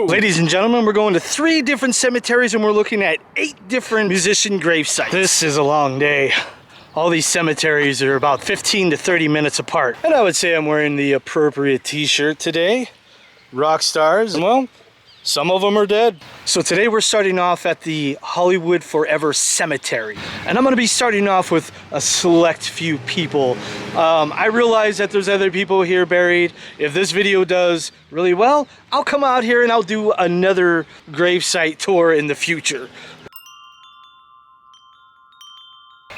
Woo! Ladies and gentlemen, we're going to 3 different cemeteries and we're looking at 8 different musician grave sites. This is a long day. All these cemeteries are about 15 to 30 minutes apart. And I would say I'm wearing the appropriate t-shirt today. Rock stars, well, some of them are dead. So today we're starting off at the Hollywood Cemetery. And I'm gonna be starting off with a select few people. I realize that there's other people here buried. If this video does really well, I'll come out here and I'll do another gravesite tour in the future.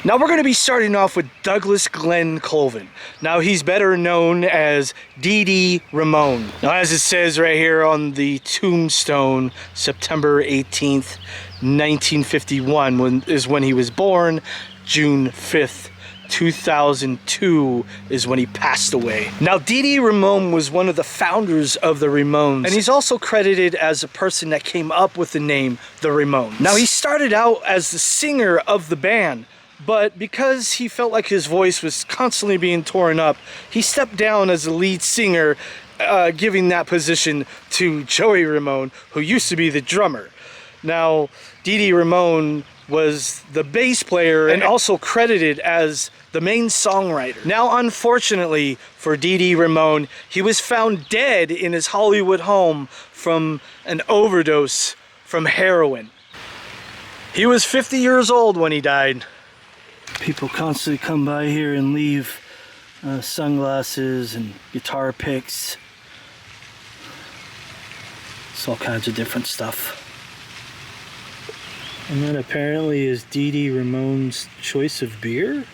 Now we're going to be starting off with Douglas Glenn Colvin. Now he's better known as Dee Dee Ramone. Now as it says right here on the tombstone, September 18th, 1951 is when he was born. June 5th, 2002 is when he passed away. Now Dee Dee Ramone was one of the founders of the Ramones, and he's also credited as the person that came up with the name the Ramones. Now he started out as the singer of the band, but because he felt like his voice was constantly being torn up, he stepped down as the lead singer, giving that position to Jonny Ramone, who used to be the drummer. Now, Dee Dee Ramone was the bass player and also credited as the main songwriter. Now, unfortunately for Dee Dee Ramone, he was found dead in his Hollywood home from an overdose from heroin. He was 50 years old when he died. People constantly come by here and leave sunglasses and guitar picks. It's all kinds of different stuff. And that apparently is Dee Dee Ramone's choice of beer.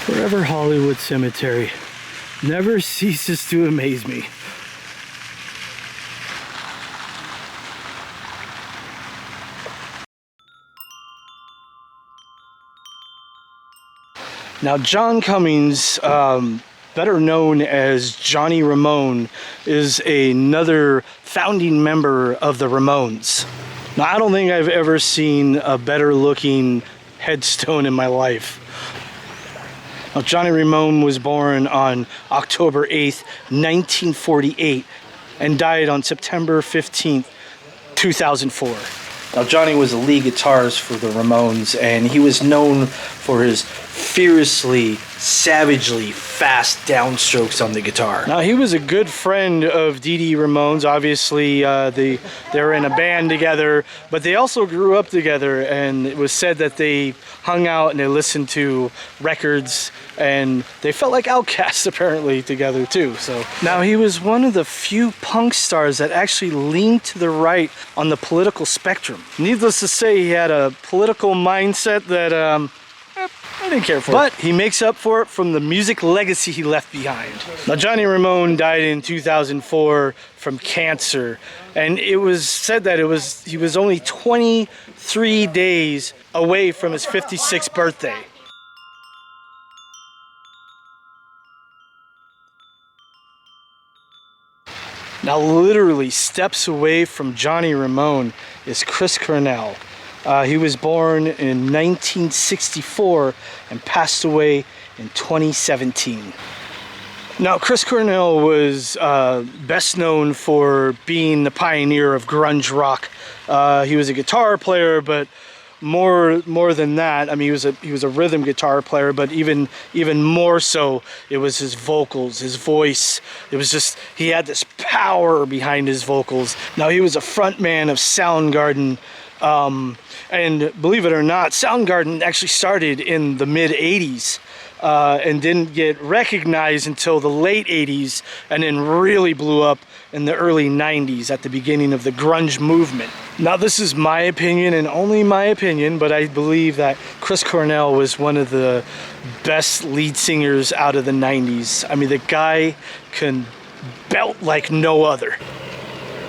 Forever Hollywood Cemetery never ceases to amaze me. Now, John Cummings, better known as Jonny Ramone, is another founding member of the Ramones. Now, I don't think I've ever seen a better looking headstone in my life. Now, Jonny Ramone was born on October 8th, 1948, and died on September 15th, 2004. Now, Johnny was a lead guitarist for the Ramones, and he was known for his fiercely, savagely fast downstrokes on the guitar. Now, he was a good friend of Dee Dee Ramone's. Obviously, they were in a band together, but they also grew up together, and it was said that they hung out and they listened to records, and they felt like outcasts apparently together too. So now he was one of the few punk stars that actually leaned to the right on the political spectrum. Needless to say, he had a political mindset that I didn't care for. But he makes up for it from the music legacy he left behind. Now, Jonny Ramone died in 2004 from cancer, and it was said that he was only 23 days away from his 56th birthday. Now, literally steps away from Jonny Ramone is Chris Cornell. He was born in 1964 and passed away in 2017. Now, Chris Cornell was best known for being the pioneer of grunge rock. He was a guitar player, but more than that, I mean, he was a rhythm guitar player, but even more so, it was his vocals, his voice. It was just, he had this power behind his vocals. Now, he was a frontman of Soundgarden, and believe it or not, Soundgarden actually started in the mid-'80s and didn't get recognized until the late 80s, and then really blew up in the early 90s at the beginning of the grunge movement. Now, this is my opinion and only my opinion, but I believe that Chris Cornell was one of the best lead singers out of the 90s. I mean, the guy can belt like no other.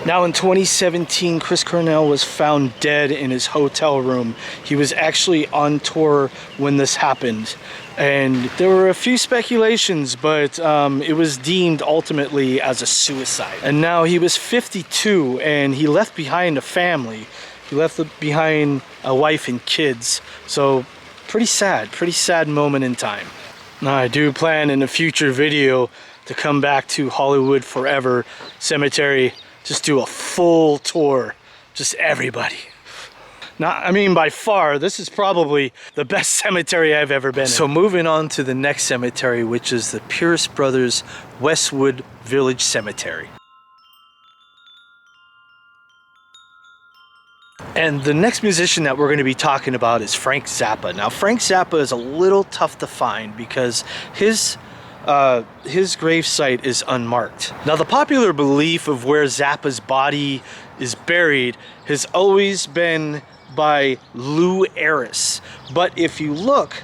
Now, in 2017, Chris Cornell was found dead in his hotel room. He was actually on tour when this happened. And there were a few speculations, but it was deemed ultimately as a suicide. And now he was 52, and he left behind a family. He left behind a wife and kids. So pretty sad moment in time. Now, I do plan in a future video to come back to Hollywood Forever Cemetery, just do a full tour, just everybody. Now, I mean, by far, this is probably the best cemetery I've ever been in. So moving on to the next cemetery, which is the Pierce Brothers Westwood Village Cemetery. And the next musician that we're going to be talking about is Frank Zappa. Now, Frank Zappa is a little tough to find because his gravesite is unmarked. Now, the popular belief of where Zappa's body is buried has always been by Lou Ayres. But if you look,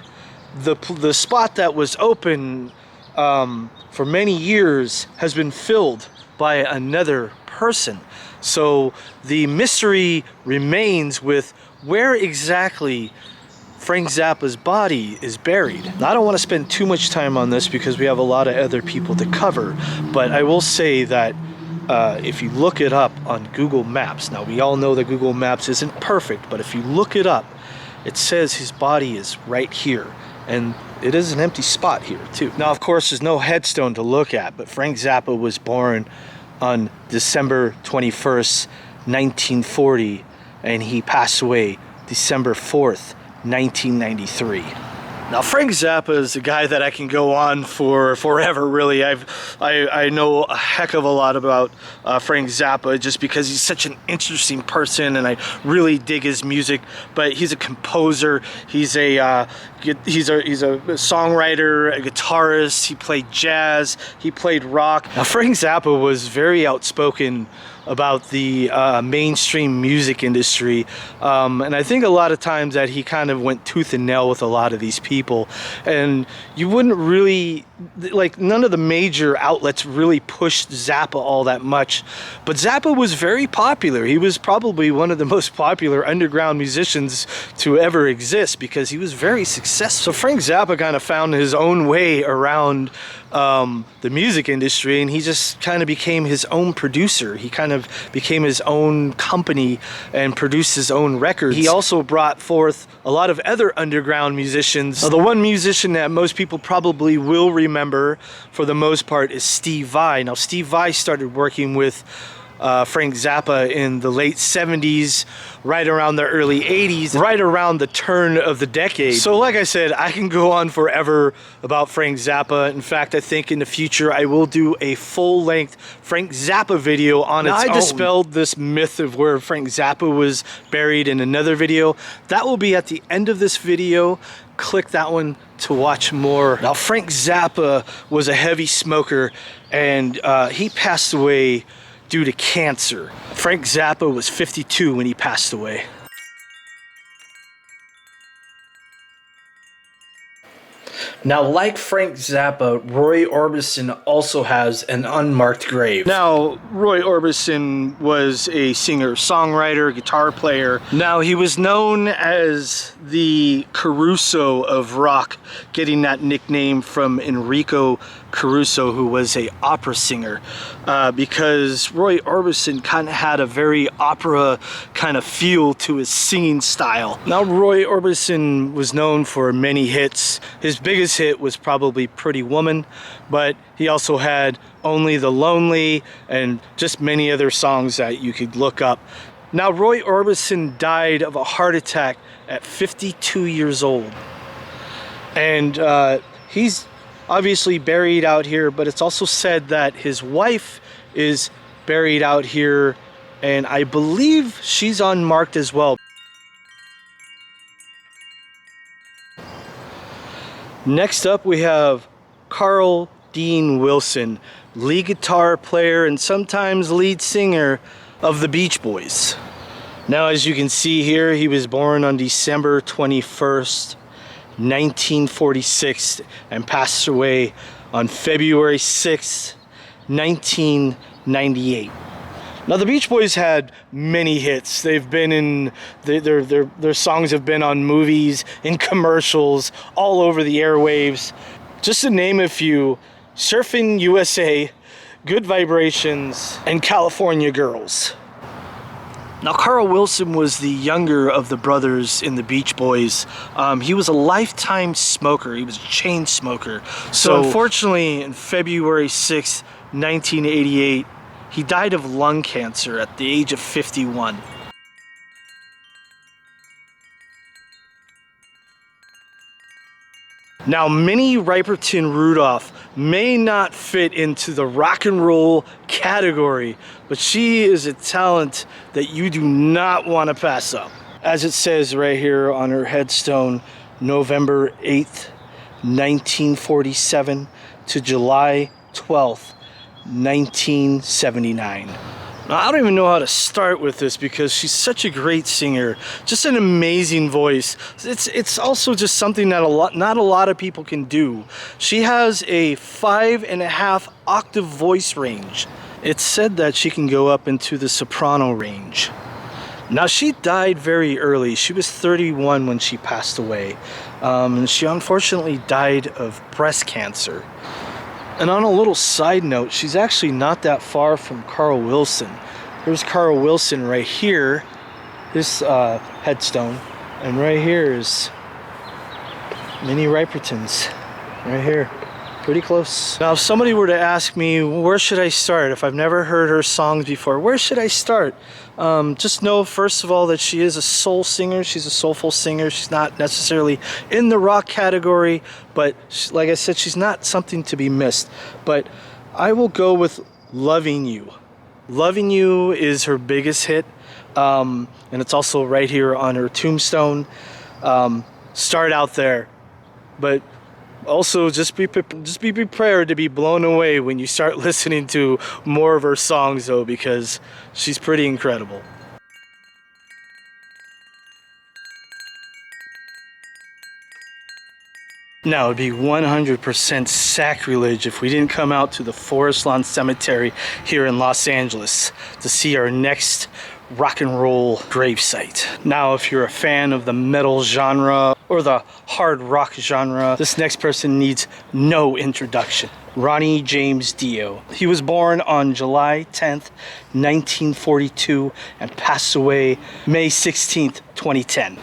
the spot that was open for many years has been filled by another person. So the mystery remains with where exactly Frank Zappa's body is buried. Now, I don't want to spend too much time on this because we have a lot of other people to cover, but I will say that if you look it up on Google Maps, now we all know that Google Maps isn't perfect, but if you look it up, it says his body is right here, and it is an empty spot here too. Now, of course, there's no headstone to look at, but Frank Zappa was born on December 21st, 1940, and he passed away December 4th, 1993. Now, Frank Zappa is a guy that I can go on for forever, really. I know a heck of a lot about Frank Zappa just because he's such an interesting person and I really dig his music. But he's a composer, he's a songwriter, a guitarist, he played jazz, he played rock. Now, Frank Zappa was very outspoken about the mainstream music industry, and I think a lot of times that he kind of went tooth and nail with a lot of these people, and you wouldn't really, like, none of the major outlets really pushed Zappa all that much, but Zappa was very popular. He was probably one of the most popular underground musicians to ever exist because he was very successful. So Frank Zappa kind of found his own way around the music industry, and he just kind of became his own producer. He kind of became his own company and produced his own records. He also brought forth a lot of other underground musicians. Now, the one musician that most people probably will remember for the most part is Steve Vai. Now, Steve Vai started working with Frank Zappa in the late 70s, right around the early 80s, right around the turn of the decade. So like I said, I can go on forever about Frank Zappa. In fact, I think in the future I will do a full-length Frank Zappa video on its own. I dispelled this myth of where Frank Zappa was buried in another video. That will be at the end of this video. Click that one to watch more. Now, Frank Zappa was a heavy smoker, and he passed away due to cancer. Frank Zappa was 52 when he passed away. Now, like Frank Zappa, Roy Orbison also has an unmarked grave. Now, Roy Orbison was a singer-songwriter, guitar player. Now, he was known as the Caruso of rock, getting that nickname from Enrico Caruso, who was an opera singer, because Roy Orbison kind of had a very opera kind of feel to his singing style. Now, Roy Orbison was known for many hits. His biggest hit was probably Pretty Woman, but he also had Only the Lonely and just many other songs that you could look up. Now, Roy Orbison died of a heart attack at 52 years old, and he's obviously buried out here, but it's also said that his wife is buried out here, and I believe she's unmarked as well. Next up, we have Carl Dean Wilson, lead guitar player and sometimes lead singer of the Beach Boys. Now, as you can see here, he was born on December 21st, 1946, and passed away on February 6th, 1998. Now, the Beach Boys had many hits. They've been in, their songs have been on movies, in commercials, all over the airwaves. Just to name a few: Surfing USA, Good Vibrations, and California Girls. Now, Carl Wilson was the younger of the brothers in the Beach Boys. He was a lifetime smoker. He was a chain smoker. So unfortunately, in February 6, 1988, he died of lung cancer at the age of 51. Now, Minnie Riperton Rudolph may not fit into the rock and roll category, but she is a talent that you do not want to pass up. As it says right here on her headstone, November 8th, 1947 to July 12th, 1979. Now, I don't even know how to start with this because she's such a great singer, just an amazing voice. It's also just something that not a lot of people can do. She has a 5.5 octave voice range. It's said that she can go up into the soprano range. Now, she died very early. She was 31 when she passed away. She unfortunately died of breast cancer. And on a little side note, she's actually not that far from Carl Wilson. There's Carl Wilson right here, this headstone, and right here is Minnie Riperton's, right here, pretty close. Now, if somebody were to ask me, where should I start? If I've never heard her songs before, where should I start? Just know, first of all, that she is a soul singer. She's a soulful singer. She's not necessarily in the rock category, but like I said, she's not something to be missed. But I will go with Loving You. Loving You is her biggest hit, and it's also right here on her tombstone. Start out there, but also just be prepared to be blown away when you start listening to more of her songs, though, because she's pretty incredible. Now, it'd be 100% sacrilege if we didn't come out to the Forest Lawn Cemetery here in Los Angeles to see our next rock and roll gravesite. Now, if you're a fan of the metal genre or the hard rock genre, this next person needs no introduction. Ronnie James Dio. He was born on July 10th, 1942 and passed away May 16th, 2010.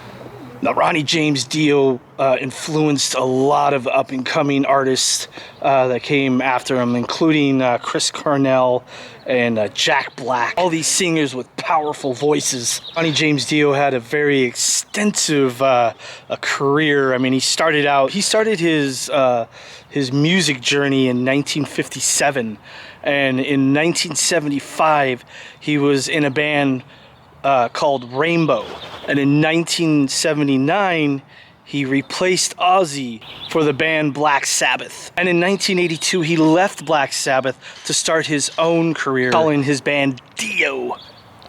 Now, Ronnie James Dio influenced a lot of up-and-coming artists that came after him, including Chris Cornell and Jack Black. All these singers with powerful voices. Ronnie James Dio had a very extensive a career. I mean, he started his music journey in 1957, and in 1975 he was in a band called Rainbow. And in 1979, he replaced Ozzy for the band Black Sabbath. And in 1982, he left Black Sabbath to start his own career, calling his band Dio.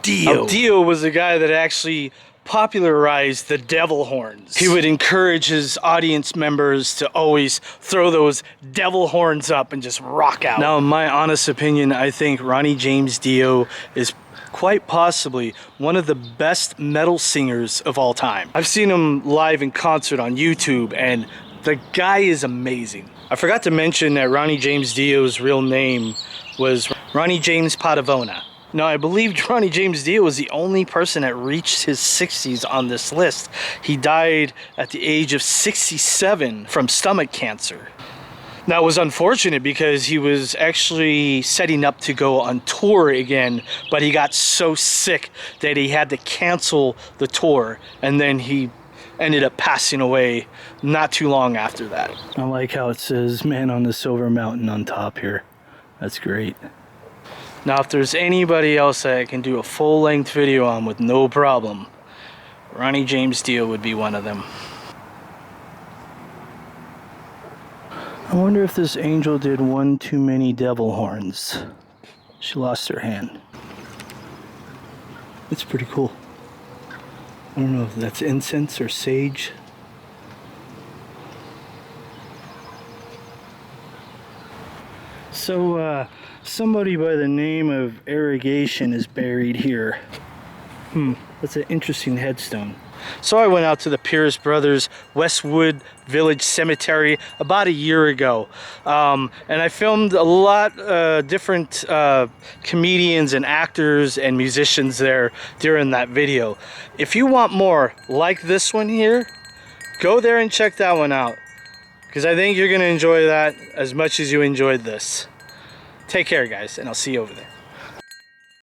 Now, Dio was the guy that actually popularized the devil horns. He would encourage his audience members to always throw those devil horns up and just rock out. Now, in my honest opinion, I think Ronnie James Dio is quite possibly one of the best metal singers of all time. I've seen him live in concert on YouTube, and the guy is amazing. I forgot to mention that Ronnie James Dio's real name was Ronny James Padavona. Now, I believe Ronnie James Dio was the only person that reached his 60s on this list. He died at the age of 67 from stomach cancer. That was unfortunate because he was actually setting up to go on tour again, but he got so sick that he had to cancel the tour, and then he ended up passing away not too long after that. I like how it says "Man on the Silver Mountain" on top here. That's great. Now, if there's anybody else that I can do a full-length video on with no problem, Ronnie James Dio would be one of them. I wonder if this angel did one too many devil horns. She lost her hand. It's pretty cool. I don't know if that's incense or sage. So, somebody by the name of Irrigation is buried here. That's an interesting headstone. So I went out to the Pierce Brothers Westwood Village Cemetery about a year ago, and I filmed a lot different comedians and actors and musicians there during that video. If you want more like this one here, go there and check that one out, because I think you're going to enjoy that as much as you enjoyed this. Take care, guys, and I'll see you over there.